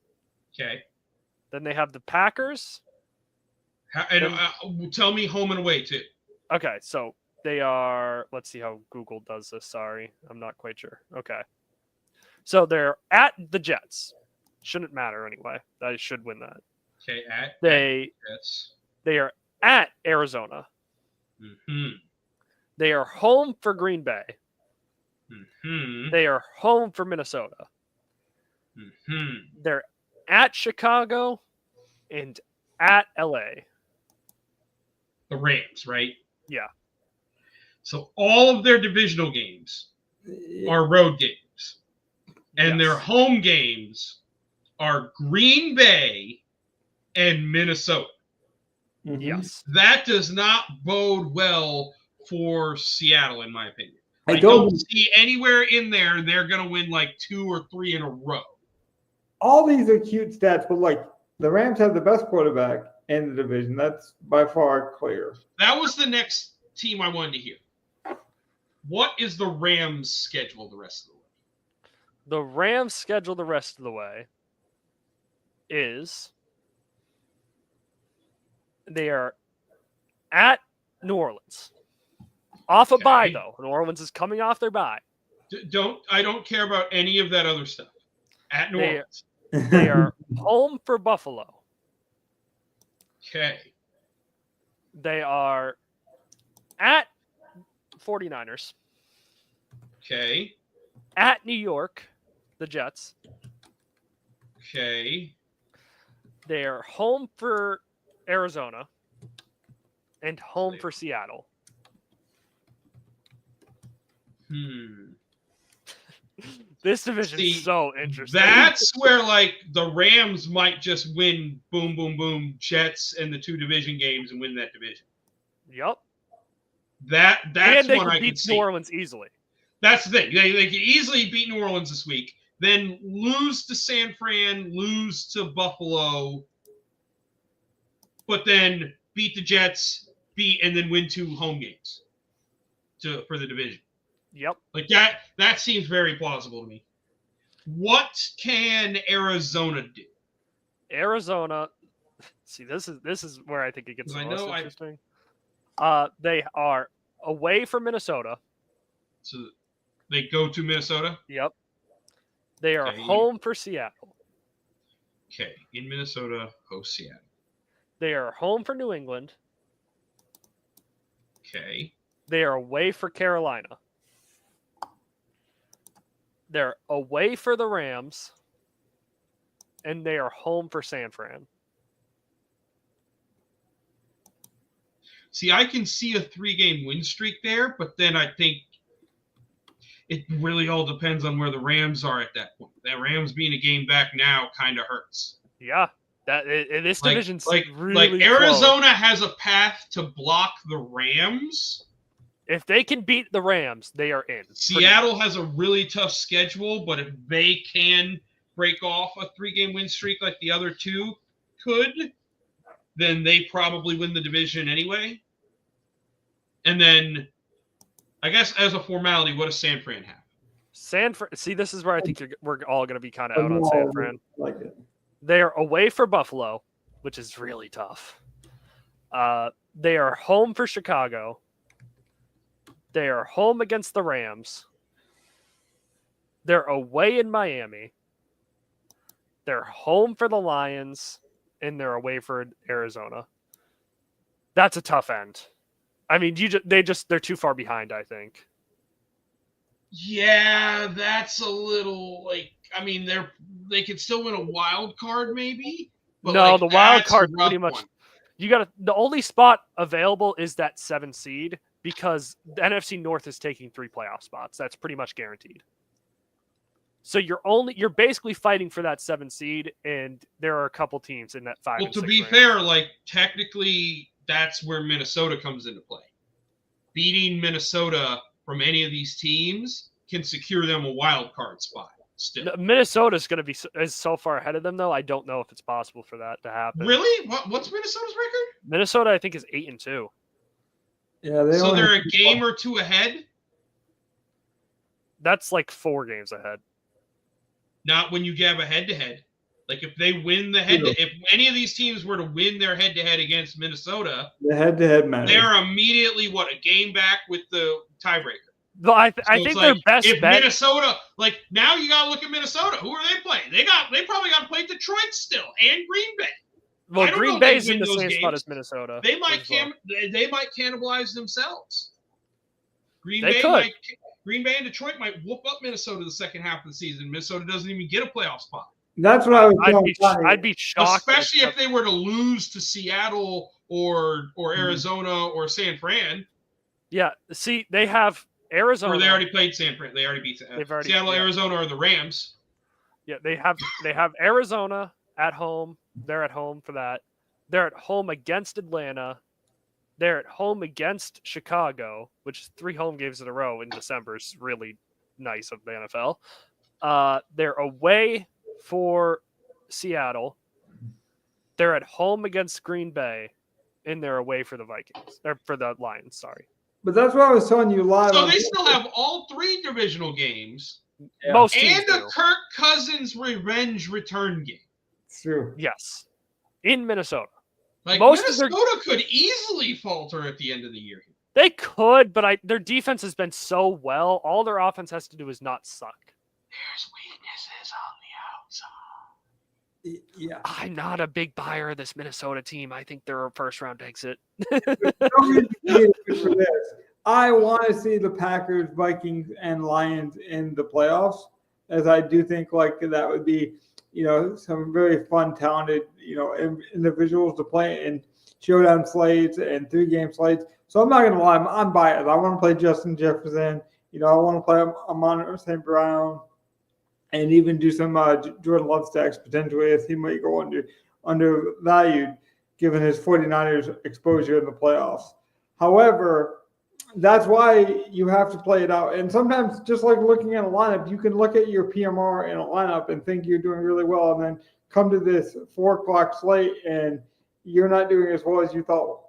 Okay. Then they have the Packers. Tell me home and away, too. Okay, so they are... Let's see how Google does this. Sorry, I'm not quite sure. Okay. So they're at the Jets. Shouldn't matter anyway. I should win that. Okay, Jets. They are at Arizona. Mm-hmm. They are home for Green Bay. Mm-hmm. They are home for Minnesota. Mm-hmm. They're at Chicago and at LA. The Rams, right? Yeah. So all of their divisional games are road games. And their home games are Green Bay and Minnesota. Mm-hmm. Yes. That does not bode well for Seattle, in my opinion. I don't see anywhere in there they're going to win like 2 or 3 in a row. All these are cute stats, but like the Rams have the best quarterback in the division. That's by far clear. That was the next team I wanted to hear. What is the Rams' schedule the rest of the way? The Rams' schedule the rest of the way is they are at New Orleans. Off a bye, though. New Orleans is coming off their bye. I don't care about any of that other stuff. At New Orleans. They are home for Buffalo. Okay. They are at 49ers. Okay. At New York, the Jets. Okay. They're home for Arizona and home for Seattle. This division is so interesting. That's where like the Rams might just win boom, boom, boom, Jets and the 2 division games and win that division. Yep. That's and they one can I beat could see. New Orleans easily. That's the thing. They could easily beat New Orleans this week, then lose to San Fran, lose to Buffalo, but then beat the Jets, and then win 2 home games for the division. Yep. Like that seems very plausible to me. What can Arizona do? Arizona. See, this is where I think it gets the most interesting. They are away from Minnesota. So they go to Minnesota? Yep. They are home for Seattle. Okay. In Minnesota, host Seattle. They are home for New England. Okay. They are away for Carolina. They're away for the Rams. And they are home for San Fran. See, I can see a 3-game win streak there, but then I think it really all depends on where the Rams are at that point. That Rams being a game back now kind of hurts. Yeah, this division's really like Arizona close. has a path to block the Rams. If they can beat the Rams, they are in. Seattle has a really tough schedule, but if they can break off a 3-game win streak like the other 2 could, then they probably win the division anyway. And then, I guess as a formality, what does San Fran have? See, this is where I think we're all going to be kind of out on San Fran. Like it. They are away for Buffalo, which is really tough. They are home for Chicago. They are home against the Rams. They're away in Miami. They're home for the Lions, and they're away for Arizona. That's a tough end. I mean, they're too far behind, I think. Yeah, that's a little I mean, they could still win a wild card maybe. But no, the wild card pretty much. One. The only spot available is that 7 seed because the NFC North is taking 3 playoff spots. That's pretty much guaranteed. So you're basically fighting for that 7 seed, and there are a couple teams in that 5. Well, to be fair, technically that's where Minnesota comes into play. Beating Minnesota from any of these teams can secure them a wild card spot. Still, Minnesota's going to be is so far ahead of them, though. I don't know if it's possible for that to happen. Really? What's Minnesota's record? Minnesota, I think, is 8-2. Yeah, they're a game or 2 ahead. That's like 4 games ahead. Not when you have a head-to-head. Like if they win the if any of these teams were to win their head-to-head against Minnesota, the head-to-head matters. They're immediately a game back with the tiebreaker. Well, I think their best if bet. Minnesota, now you gotta look at Minnesota. Who are they playing? They probably got to play Detroit still and Green Bay. Well, Green Bay's in the same spot as Minnesota. They might cannibalize themselves. Green Bay and Detroit might whoop up Minnesota the second half of the season. Minnesota doesn't even get a playoff spot. That's what I was. I'd be shocked, especially if they were to lose to Seattle or Arizona or San Fran. Yeah, see, they have Arizona. Or they already played San Fran. They already beat Seattle, Arizona, or the Rams. Yeah, they have Arizona at home. They're at home for that. They're at home against Atlanta. They're at home against Chicago, which is 3 home games in a row in December is really nice of the NFL. They're away for Seattle. They're at home against Green Bay, and they're away for the Vikings. Or for the Lions, sorry. But that's what I was telling you live. So they still have all 3 divisional games. Yeah. Most and teams a Kirk Cousins revenge return game. It's true. Yes. In Minnesota. Minnesota could easily falter at the end of the year. They could, but their defense has been so well. All their offense has to do is not suck. There's weaknesses on the outside. Yeah. I'm not a big buyer of this Minnesota team. I think they're a first-round exit. For this. I want to see the Packers, Vikings, and Lions in the playoffs, as I do think like that would be, some very fun, talented, individuals to play in showdown slates and 3-game slates. So I'm not going to lie, I'm biased. I want to play Justin Jefferson. I want to play Amon St. Brown, and even do some Jordan Love stacks potentially, as he might go undervalued given his 49ers exposure in the playoffs. However, that's why you have to play it out. And sometimes, just like looking at a lineup, you can look at your PMR in a lineup and think you're doing really well, and then come to this 4 o'clock slate and you're not doing as well as you thought.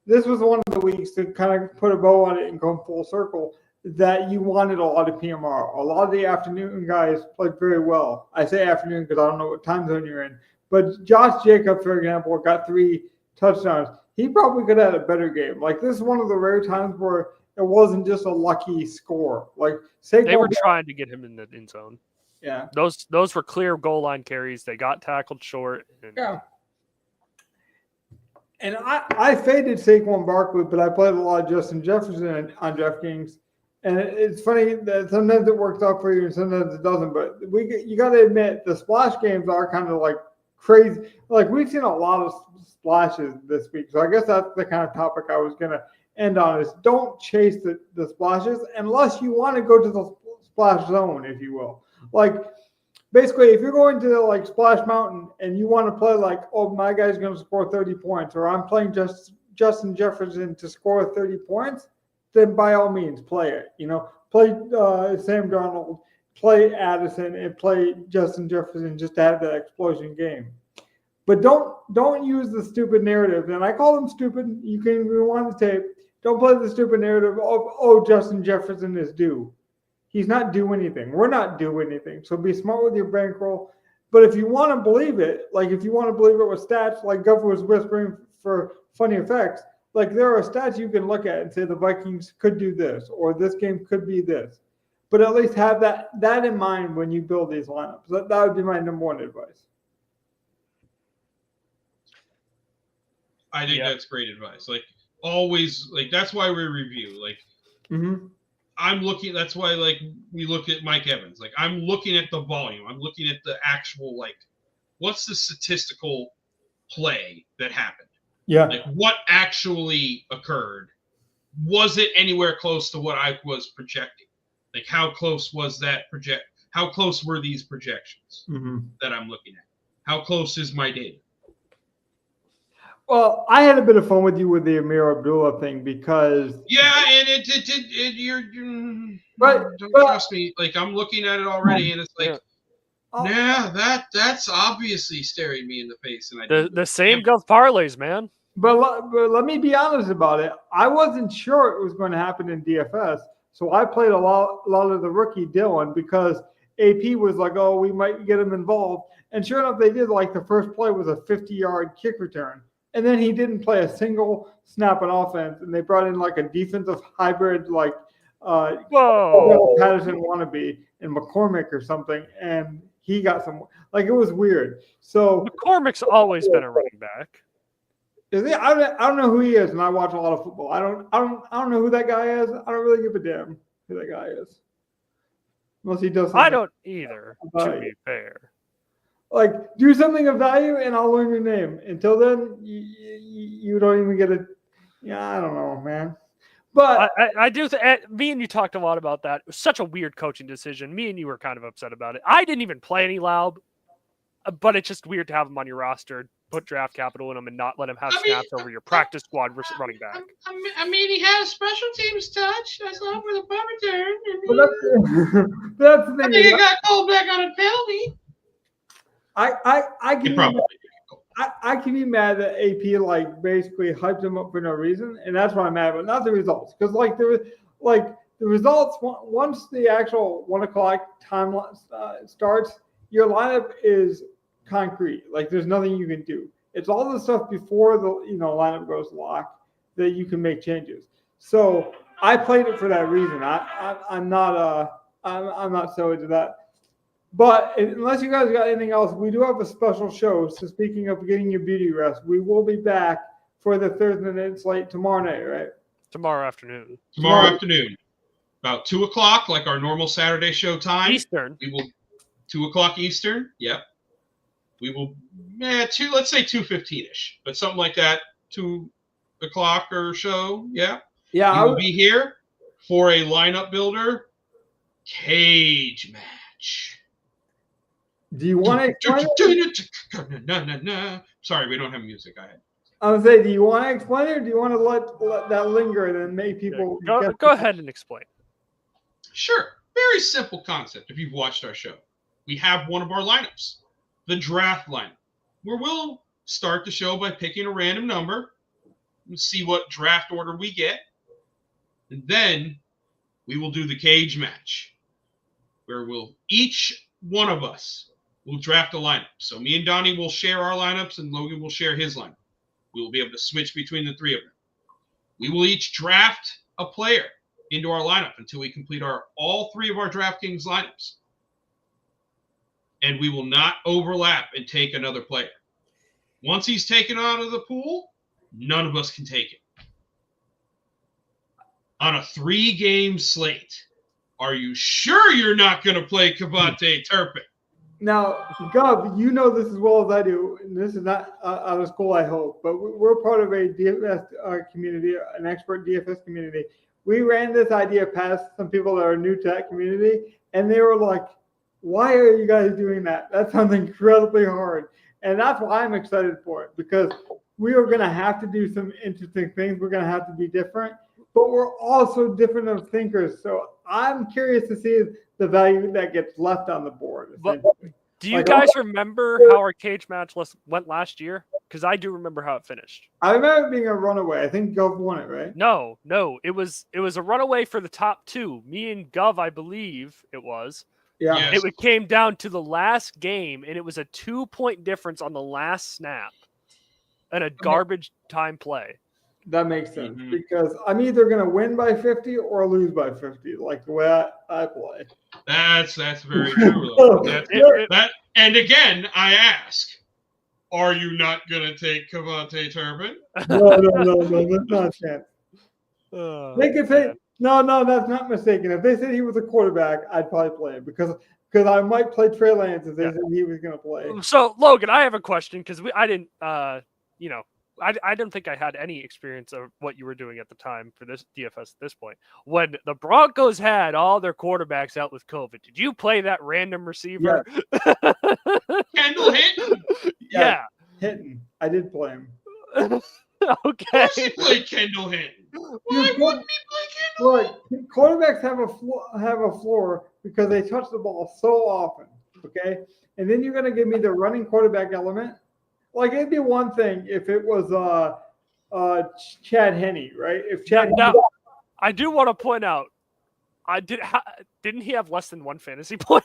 This was one of the weeks to kind of put a bow on it and come full circle, that you wanted a lot of PMR. A lot of the afternoon guys played very well. I say afternoon because I don't know what time zone you're in. But Josh Jacobs, for example, got 3 touchdowns. He probably could have had a better game. Like, this is one of the rare times where it wasn't just a lucky score. Like, Saquon, they were trying to get him in the end zone. Yeah. Those were clear goal line carries. They got tackled short. Yeah. And I faded Saquon Barkley, but I played a lot of Justin Jefferson on DraftKings. And it's funny that sometimes it works out for you and sometimes it doesn't. But you got to admit, the splash games are kind of like crazy. Like, we've seen a lot of splashes this week. So I guess that's the kind of topic I was going to end on, is don't chase the splashes unless you want to go to the splash zone, if you will. Like, basically, if you're going to like Splash Mountain and you want to play like, oh, my guy's going to score 30 points, or I'm playing Justin Jefferson to score 30 points, then by all means play it. Play Sam Darnold, play Addison, and play Justin Jefferson just to have that explosion game. But don't use the stupid narrative, and I call them stupid. You can rewind the tape. Don't play the stupid narrative of, oh, Justin Jefferson is due. He's not due anything. We're not due anything. So be smart with your bankroll. But if you want to believe it, like if you want to believe it with stats, like Guff was whispering for funny effects, like there are stats you can look at and say the Vikings could do this, or this game could be this. But at least have that in mind when you build these lineups. That would be my number one advice. I think that's great advice. Like, always, like, that's why we review. Like, I'm looking, that's why, like, we look at Mike Evans. Like, I'm looking at the volume. I'm looking at the actual, like, what's the statistical play that happened? Yeah. Like, what actually occurred? Was it anywhere close to what I was projecting? Like, how close was that how close were these projections that I'm looking at? How close is my data? Well, I had a bit of fun with you with the Amir Abdullah thing because and don't trust me. Like, I'm looking at it already, and it's like, that's obviously staring me in the face. And the same Gulf parlays, man. But let me be honest about it. I wasn't sure it was going to happen in DFS, so I played a lot of the rookie Dylan because AP was like, oh, we might get him involved, and sure enough, they did. Like, the first play was a 50-yard kick return. And then he didn't play a single snap on offense, and they brought in like a defensive hybrid, like Patterson wannabe and McCormick or something, and he got some. Like, it was weird. So McCormick's always been a running back. Is he? I don't know who he is, and I watch a lot of football. I don't know who that guy is. I don't really give a damn who that guy is, unless he does something. I don't either. To be fair. Like, do something of value, and I'll learn your name. Until then, you don't even get a. Yeah, I don't know, man. But I do. Me and you talked a lot about that. It was such a weird coaching decision. Me and you were kind of upset about it. I didn't even play any Laub, but it's just weird to have him on your roster, put draft capital in him, and not let him have snaps over your practice squad versus running back. I mean, he has special teams touch. That's not for the punt return. That's the thing. I think he got called back on a penalty. I can be mad that AP like basically hyped him up for no reason, and that's why I'm mad. But not the results, because like the results once the actual 1 o'clock time starts, your lineup is concrete. Like, there's nothing you can do. It's all the stuff before the lineup goes lock that you can make changes. So I played it for that reason. I'm not so into that. But unless you guys got anything else, we do have a special show. So speaking of getting your beauty rest, we will be back for the Thursday Night Slate tomorrow night, right? Tomorrow afternoon. Tomorrow afternoon, about 2:00, like our normal Saturday show time. Eastern. We will 2:00 Eastern. Yep. We will, let's say 2:15ish, but something like that. 2:00 or so. Yeah. Yeah. We will be here for a lineup builder cage match. Do you want to explain it? Sorry, we don't have music. I was saying, do you want to explain it, or do you want to let that linger and then make people go ahead and explain? Sure. Very simple concept if you've watched our show. We have one of our lineups, the draft lineup, where we'll start the show by picking a random number and see what draft order we get. And then we will do the cage match, where each one of us will draft a lineup. So me and Donnie will share our lineups, and Logan will share his lineup. We will be able to switch between the three of them. We will each draft a player into our lineup until we complete all three of our DraftKings lineups. And we will not overlap and take another player. Once he's taken out of the pool, none of us can take it. On a 3-game slate, are you sure you're not going to play Kavate Turpin? Now, Gov, you know this as well as I do, and this is not out of school, I hope, but we're part of a DFS community, an expert DFS community. We ran this idea past some people that are new to that community, and they were like, why are you guys doing that? That sounds incredibly hard. And that's why I'm excited for it, because we are going to have to do some interesting things. We're going to have to be different, but we're also different of thinkers. So I'm curious to see the value that gets left on the board. Do you guys remember how our cage match went last year? Because I do remember how it finished. I remember it being a runaway. I think Gov won it, right? No. It was a runaway for the top two. Me and Gov, I believe it was. Yeah. Yes. It came down to the last game, and it was a 2-point difference on the last snap and a garbage time play. That makes sense, because I'm either going to win by 50 or lose by 50, like the way I play. That's very true. And again, I ask, are you not going to take Kavate Turpin? No, that's not a chance. They could say, no, that's not mistaken. If they said he was a quarterback, I'd probably play him because I might play Trey Lance if they said he was going to play. So, Logan, I have a question because I didn't, I don't think I had any experience of what you were doing at the time for this DFS at this point. When the Broncos had all their quarterbacks out with COVID, did you play that random receiver? Yeah. Kendall Hinton? Yeah. Hinton. I did play him. Okay. Of course he played Kendall Hinton. Why wouldn't he play Kendall Hinton? Right. Quarterbacks have a floor because they touch the ball so often, okay? And then you're going to give me the running quarterback element. Like, it'd be one thing if it was Chad Henne, right? If Chad now, I do want to point out, didn't he have less than one fantasy point?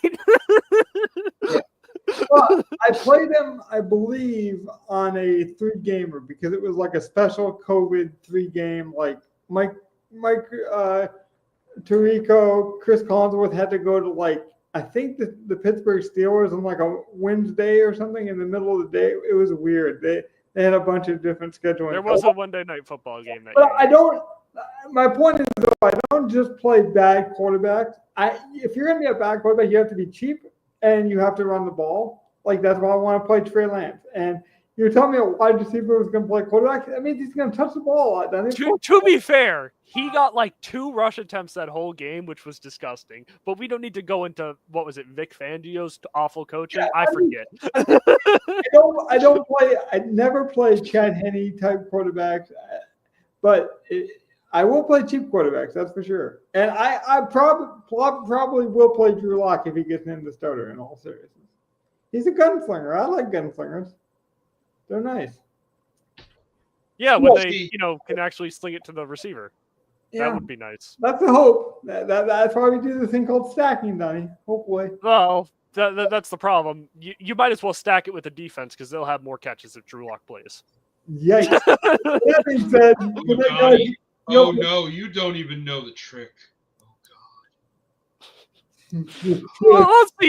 Yeah. Well, I played him, I believe, on a 3-gamer because it was like a special COVID 3-game. Like Mike Tirico, Chris Collinsworth had to go to, like, I think the Pittsburgh Steelers on like a Wednesday or something in the middle of the day. It was weird. They had a bunch of different scheduling. There was a Monday night football game that but year. My point is, though, I don't just play bad quarterbacks. If you're going to be a bad quarterback, you have to be cheap and you have to run the ball. Like, that's why I want to play Trey Lance. And you're telling me a wide receiver was going to play quarterback? That means he's going to touch the ball a lot, doesn't he? To be fair, he got like 2 rush attempts that whole game, which was disgusting. But we don't need to go into, what was it, Vic Fangio's awful coaching? Yeah, I forget. I never play Chad Henne type quarterbacks, but I will play cheap quarterbacks, that's for sure. And I probably will play Drew Lock if he gets named the starter, in all seriousness. He's a gunslinger. I like gunslingers. They're nice. Yeah, when they, can actually sling it to the receiver. Yeah. That would be nice. That's the hope. That's why we do the thing called stacking, Donnie. Hopefully. Well, that's the problem. You might as well stack it with the defense because they'll have more catches if Drew Lock plays. Yikes. That being said, no, you don't even know the trick. Oh, God. Well, let's be